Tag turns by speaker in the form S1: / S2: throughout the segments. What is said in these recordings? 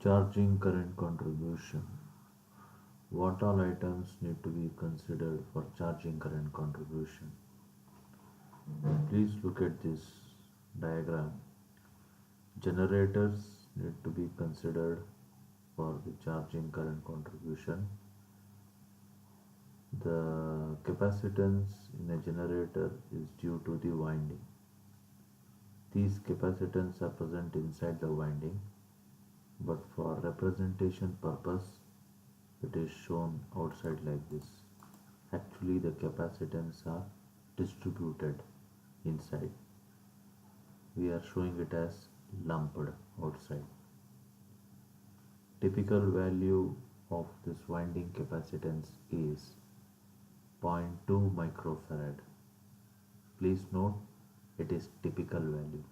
S1: Charging current contribution. What all items need to be considered for charging current contribution? Please look at this diagram. Generators need to be considered for the charging current contribution. The capacitance in a generator is due to the winding. These capacitance are present inside the winding, but for representation purpose it is shown outside like this. Actually the capacitance are distributed inside. We are showing it as lumped outside. Typical value of this winding capacitance is 0.2 microfarad. Please note it is typical value.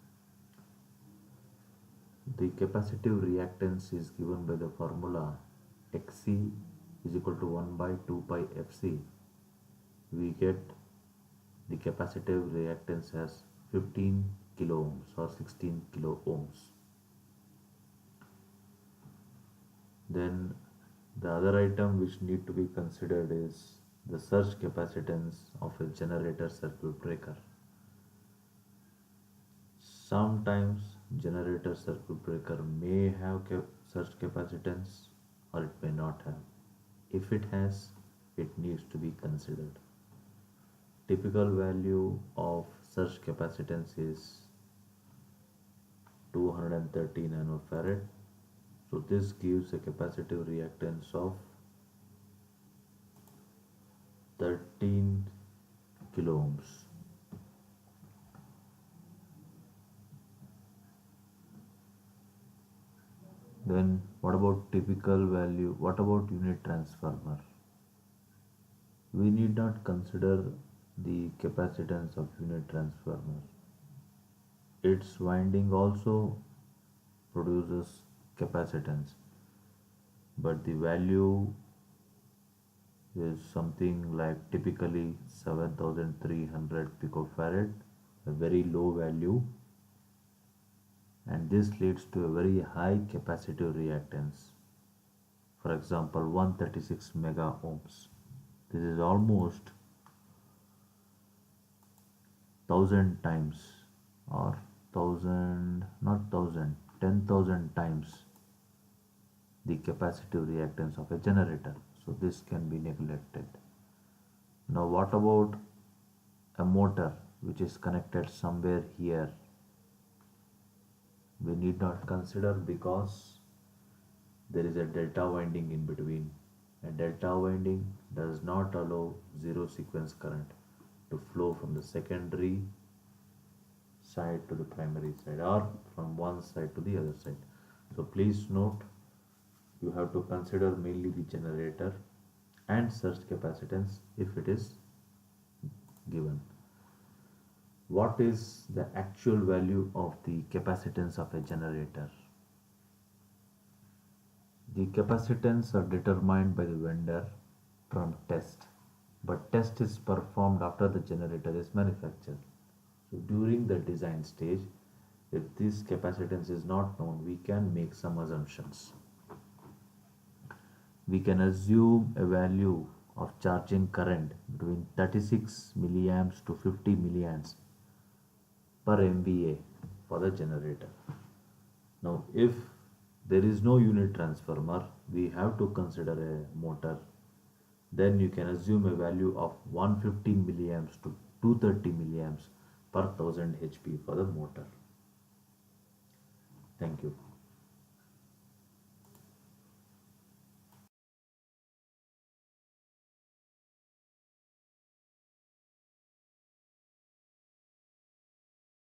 S1: The capacitive reactance is given by the formula Xc is equal to 1 by 2 pi Fc. We get the capacitive reactance as 15 kilo ohms or 16 kilo ohms. Then the other item which need to be considered is the surge capacitance of a generator circuit breaker. Sometimes generator circuit breaker may have surge capacitance or it may not have. If it has, it needs to be considered. Typical value of surge capacitance is 230 nanofarad. So this gives a capacitive reactance of 13 kilo ohms. Then what about typical value? What about unit transformer? We need not consider the capacitance of unit transformer. Its winding also produces capacitance, but the value is something like typically 7300 picofarad, a very low value, and this leads to a very high capacitive reactance. For example, 136 mega ohms. This is almost 1000 times or 1000, not 1000, 10,000 times the capacitive reactance of a generator. So this can be neglected. Now what about a motor which is connected somewhere here? We need not consider because there is a delta winding in between. A delta winding does not allow zero sequence current to flow from the secondary side to the primary side or from one side to the other side. So please note, you have to consider mainly the generator and surge capacitance if it is given. What is the actual value of the capacitance of a generator? The capacitance are determined by the vendor from test, but test is performed after the generator is manufactured. So during the design stage, if this capacitance is not known, we can make some assumptions. We can assume a value of charging current between 36 milliamps to 50 milliamps per MVA for the generator. Now if there is no unit transformer, we have to consider a motor. Then you can assume a value of 150 milliamps to 230 milliamps per 1000 HP for the motor. Thank you.